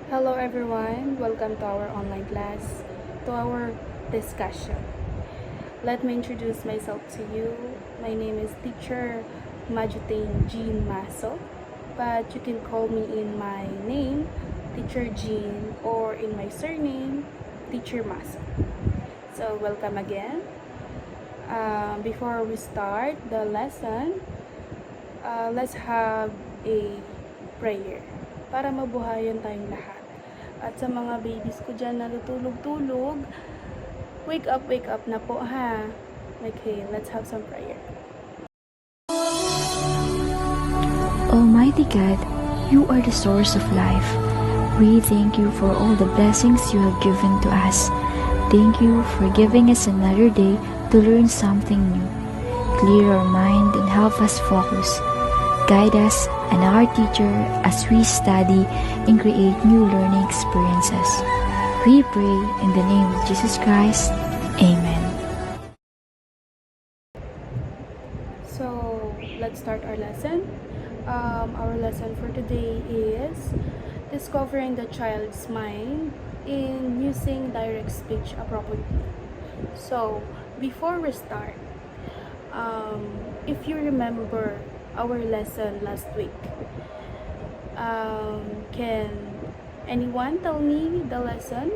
Hello everyone, welcome to our online class, to our discussion. Let me introduce myself to you. My name is Teacher Majutain Jean Maso, but you can call me in my name, Teacher Jean, or in my surname, Teacher Maso. So welcome again. Before we start the lesson, let's have a prayer para mabuhayan tayong lahat. At sa mga babies ko dyan na natutulog-tulog, wake up na po ha. Okay, let's have some prayer. Almighty God, you are the source of life. We thank you for all the blessings you have given to us. Thank you for giving us another day to learn something new. Clear our mind and help us focus. Guide us and our teacher as we study and create new learning experiences. We pray in the name of Jesus Christ. Amen. So, let's start our lesson. Our lesson for today is discovering the child's mind in using direct speech appropriately. So, before we start, if you remember our lesson last week, can anyone tell me the lesson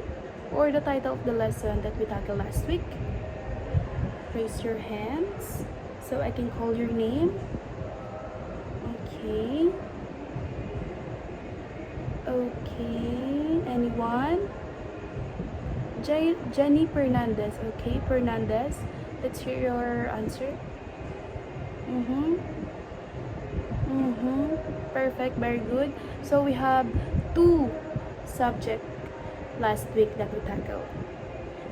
or the title of the lesson that we tackled last week? Raise your hands so I can call your name. Okay, anyone? Jenny Fernandez. Okay, Fernandez, let's hear your answer. Perfect, very good. So we have two subjects last week that we tackled,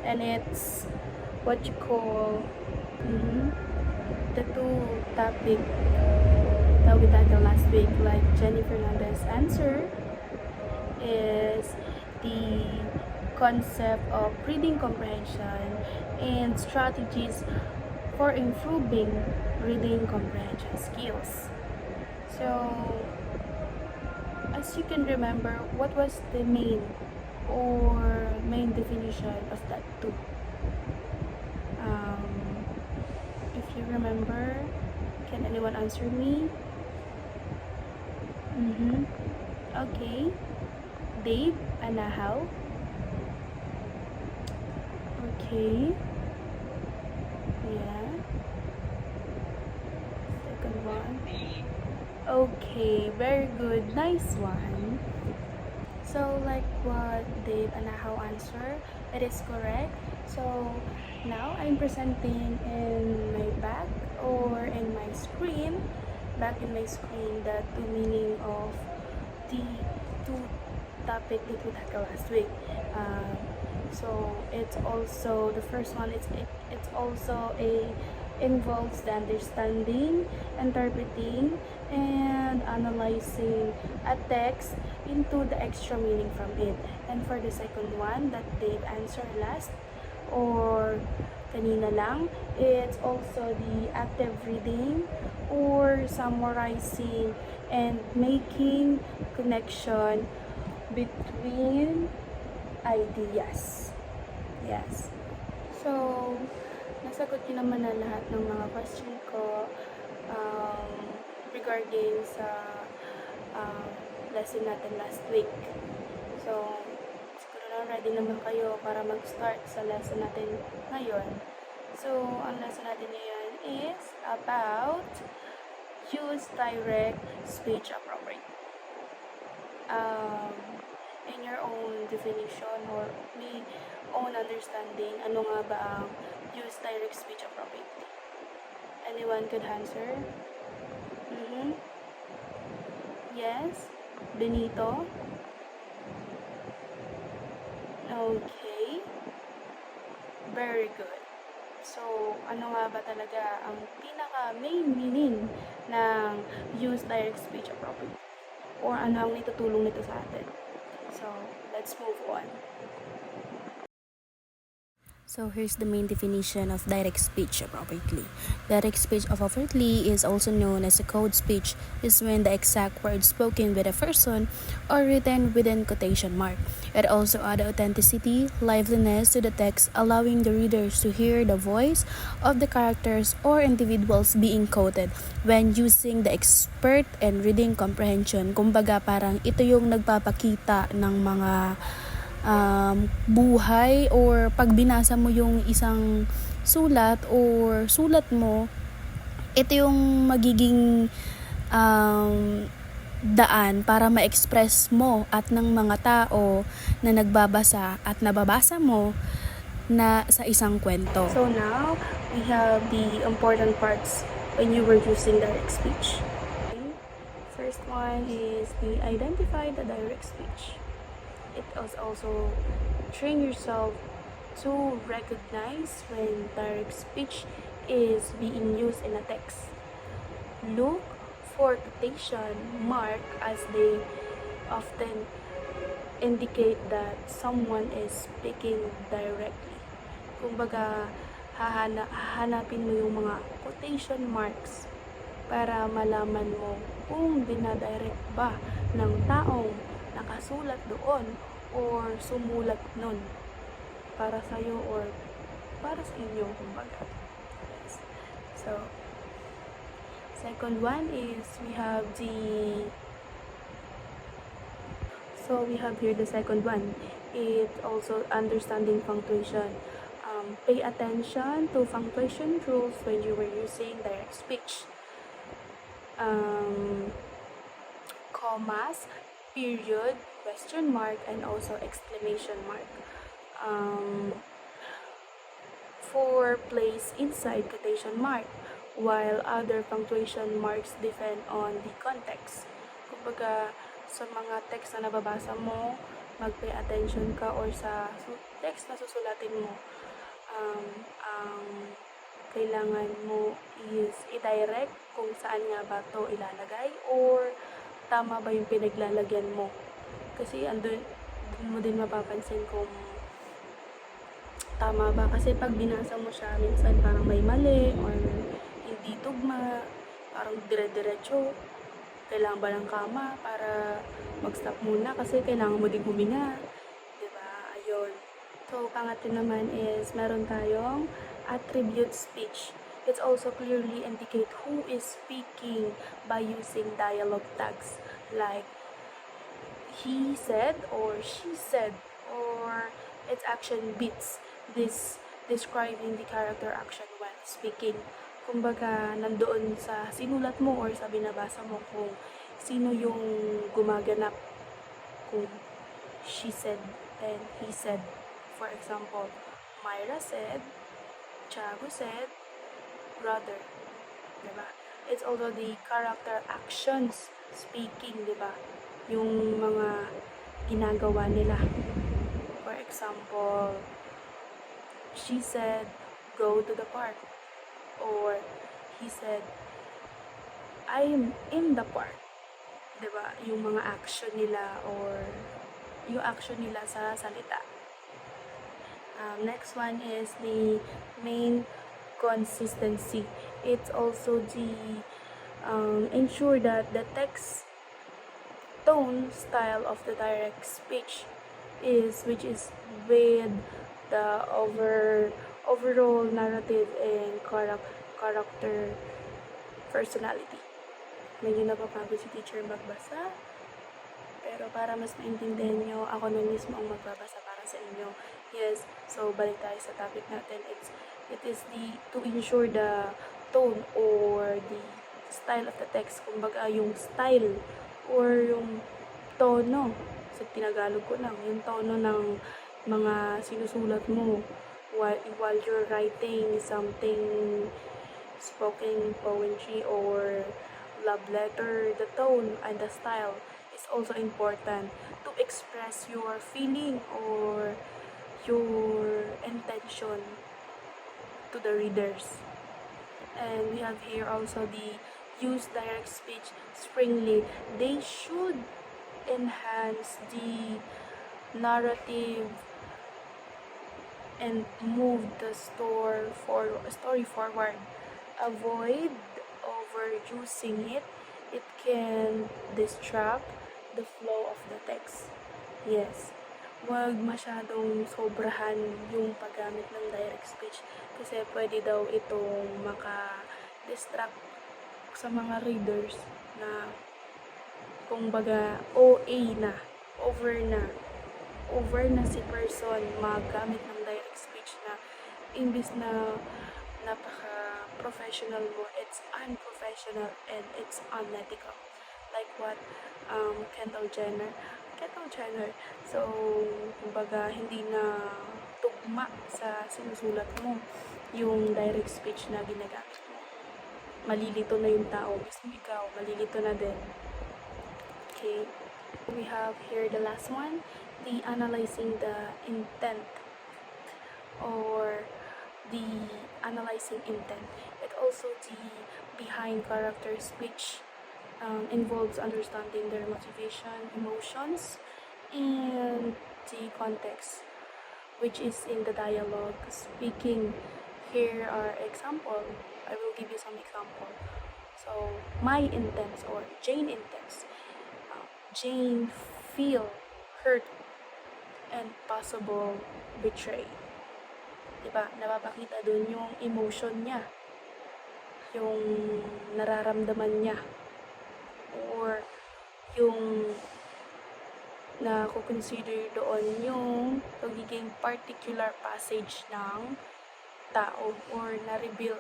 and it's what you call the two topic that we tackled last week. Like Jenny Fernandez answer is the concept of reading comprehension and strategies for improving reading comprehension skills. So, as you can remember, what was the main definition of that two? If you remember, can anyone answer me? Okay. Dave, Anahaw. Okay. Yeah. Second one. Okay, very good. Nice one. So, like what Dave Anahaw answered, it is correct. So, now I'm presenting in my back or in my screen, the two meaning of the two topic that we tackled last week. So it's also the first one. It's also involves the understanding, interpreting, and analyzing a text into the extra meaning from it. And for the second one that they answer last or kanina lang, it's also the active reading or summarizing and making connection between ideas. Yes. So, nasagot ko naman na lahat ng mga question ko regarding sa lesson natin last week. So, siguro na ready naman kayo para mag-start sa lesson natin ngayon. So, ang lesson natin ngayon is about use direct speech appropriately. In your own definition or may own understanding, ano nga ba ang use direct speech appropriately? Anyone could answer? Yes? Benito? Okay. Very good. So, ano nga ba talaga ang pinaka-main meaning ng use direct speech appropriately? Or ano ang itutulong nito sa atin? So, let's move on. So here's the main definition of direct speech appropriately. Direct speech appropriately is also known as a code speech, is when the exact words spoken by the person are written within quotation mark. It also adds authenticity, liveliness to the text, allowing the readers to hear the voice of the characters or individuals being quoted when using the expert and reading comprehension. Kumbaga parang ito yung nagpapakita ng mga buhay, or pag binasa mo yung isang sulat or sulat mo, ito yung magiging daan para ma-express mo at ng mga tao na nagbabasa at nababasa mo na sa isang kwento. So now, we have the important parts when you were using direct speech. Okay. First one is the identify the direct speech. It is also train yourself to recognize when direct speech is being used in a text. Look for quotation mark as they often indicate that someone is speaking directly. Kumbaga, hahanapin mo yung mga quotation marks para malaman mo kung dinadirect ba ng taong nakasulat doon or sumulat nun para sa'yo or para sa inyo, kumbaga. Yes. So, second one is we have here the second one. It's also understanding punctuation. Pay attention to punctuation rules when you were using direct speech. Commas, period, question mark, and also exclamation mark. For place inside quotation mark, while other punctuation marks depend on the context. Kumbaga, sa mga text na nababasa mo, mag-pay attention ka, or sa text na susulatin mo, ang kailangan mo is i-direct kung saan nga ba to ilalagay, or tama ba yung pinaglalagyan mo. Kasi andun mo din mapapansin kung tama ba. Kasi pag binasa mo siya, minsan parang may mali or hindi tugma, parang dire-diretso. Kailangan ba ng kama para mag-stop muna kasi kailangan mo din huminga. Diba? Ayun. So, pangatlo naman is meron tayong attribute speech. It also clearly indicate who is speaking by using dialogue tags like he said or she said, or its action beats this describing the character action when speaking. Kumbaga, nandoon sa sinulat mo or sa binabasa mo kung sino yung gumaganap. Kung she said and he said. For example, Myra said, Tiago said, brother. Diba? It's also the character actions speaking, diba? Yung mga ginagawa nila. For example, she said, go to the park. Or he said, I'm in the park. Diba? Yung mga action nila or yung action nila sa salita. Next one is the main consistency. It's also the ensure that the text tone style of the direct speech which is with the overall narrative and character personality. Medyo napapagod si teacher magbasa, pero para mas maintindihan nyo, ako na mismo ang magbabasa para sa inyo. Yes, so balik tayo sa topic natin. It is to ensure the tone or the style of the text. Kumbaga, yung style or yung tono, sa Tinagalog ko lang, yung tono ng mga sinusulat mo while you're writing something, spoken poetry or love letter, the tone and the style is also important to express your feeling or your intention to the readers. And we have here also the use direct speech springly. They should enhance the narrative and move the story forward. Avoid overusing it. It can distract the flow of the text. Yes. Huwag masyadong sobrahan yung paggamit ng direct speech kasi pwede daw itong maka-distract sa mga readers na kumbaga OA na, over na si person magamit ng direct speech na imbis na napaka-professional mo, it's unprofessional and it's unethical. Like what Kendall Jenner. So, kumbaga, hindi na tugma sa sinusulat mo yung direct speech na ginagamit mo. Malilito na yung tao. Mismo ikaw, malilito na din. Okay. We have here the last one, the analyzing the intent or the analyzing intent. It also the behind character speech involves understanding their motivation, emotions, and the context, which is in the dialogue. Speaking, here are example. I will give you some example. So, my intents or Jane intents. Jane feel hurt and possible betray. Diba? Napapakita dun yung emotion niya, yung nararamdaman niya, or yung na-consider doon yung pagiging particular passage ng tao or na-reveal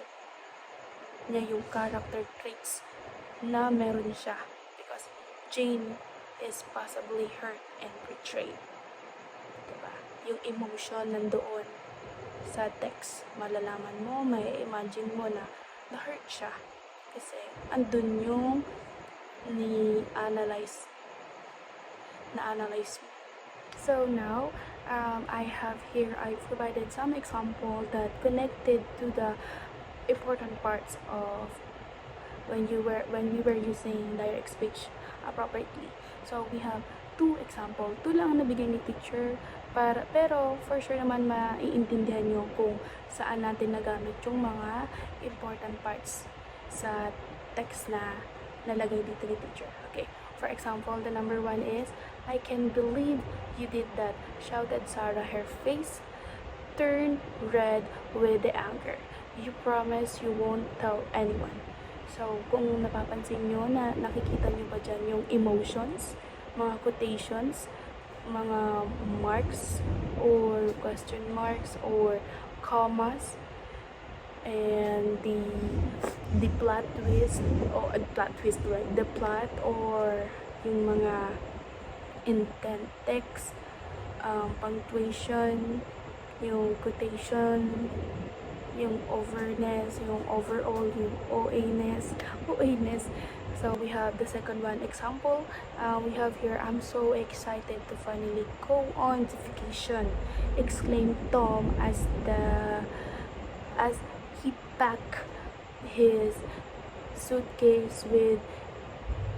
niya yung character traits na meron siya because Jane is possibly hurt and betrayed. Diba? Yung emotion nandoon sa text. Malalaman mo, may imagine mo na na-hurt siya kasi andun yung na-analyze mo. So now, I provided some example that connected to the important parts of when we were using direct speech appropriately. So we have 2 example. 2 lang ang nabigay ni teacher pero for sure naman maiintindihan nyo kung saan natin nagamit yung mga important parts sa text na nalagay dito ni teacher. Okay. For example, the number 1 is, I can't believe you did that, shouted Sarah. Her face turned red with the anger. You promise you won't tell anyone. So, kung napapansin nyo na nakikita nyo ba dyan yung emotions, mga quotations, mga marks or question marks or commas, and the plot twist or yung mga intent text, punctuation, yung quotation, yung overness, yung overall, yung OA-ness. So we have the second one example. We have here, I'm so excited to finally go on vacation, exclaimed Tom as he packed his suitcase with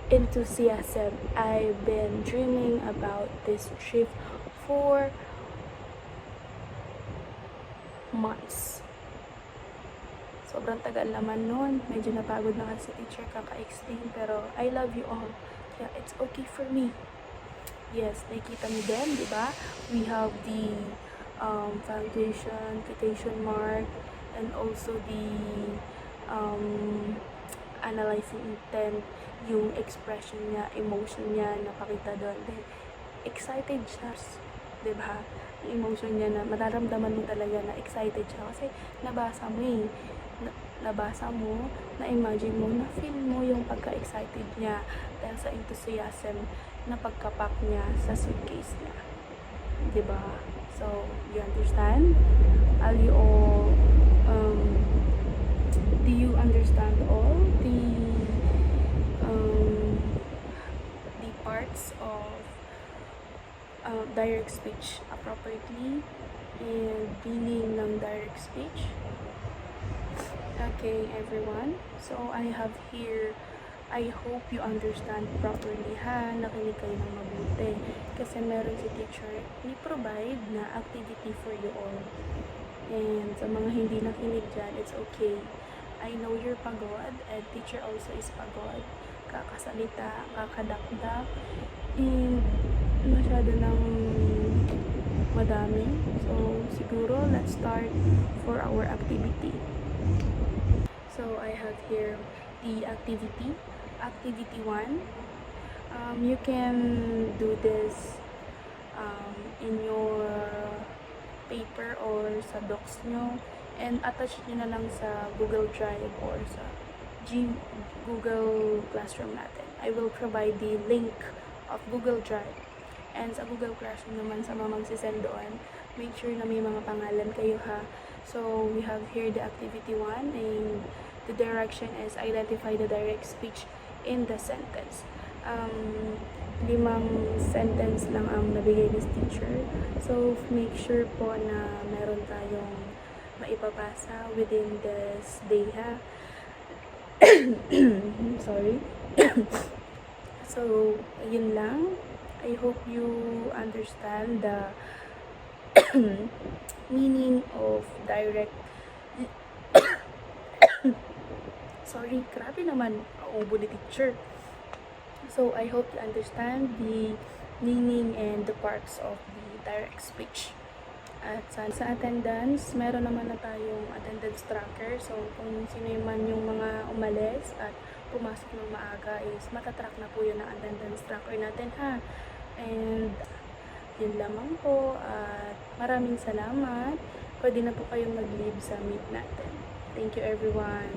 enthusiasm. I've been dreaming about this trip for months. Sobrang tagal naman nun. Medyo napagod na kasi sa teacher kaka-explain. Pero I love you all. Yeah, it's okay for me. Yes, nakikita niyo din, di ba? We have the foundation, quotation mark, and also the analyzing intent, yung expression niya, emotion niya, napakita doon. Then, excited siya, di ba? Yung emotion niya na mararamdaman mo talaga na excited siya kasi nabasa mo nabasa mo, na-imagine mo, na-feel mo yung pagka-excited niya dahil sa enthusiasm na pagkapak niya sa suitcase niya. Diba? So, you understand? Do you understand all the parts of direct speech appropriately and meaning ng direct speech? Okay, everyone. So, I have here, I hope you understand properly, ha? Nakinig kayo ng mabuti. Kasi meron si teacher ni-provide na activity for you all. And sa mga hindi nakinig dyan, it's okay. I know you're pagod, and teacher also is pagod. Kakasalita, kakadakdak, and masyado ng madami. So, siguro, let's start for our activity. So, I have here the activity. Activity 1. You can do this in your paper or sa docs nyo, and attach nyo na lang sa Google Drive or sa Google Classroom natin. I will provide the link of Google Drive. And sa Google Classroom naman, sa mga magsisend doon, make sure na may mga pangalan kayo ha. So, we have here the activity 1, and the direction is identify the direct speech in the sentence. 5 sentence lang ang nabigay ni teacher. So, make sure po na meron tayong maipapasa within this day ha. Sorry. So, yun lang. I hope you understand the meaning of direct. Sorry, grabe naman ang ubo ni teacher. So, I hope you understand the meaning and the parts of the direct speech. At sa attendance, meron naman na tayong attendance tracker. So, kung sino man yung mga umalis at pumasok ng maaga is matatrack na po yun ang attendance tracker natin ha. And yun lamang po at maraming salamat. Pwede na po kayong mag-leave sa meet natin. Thank you everyone.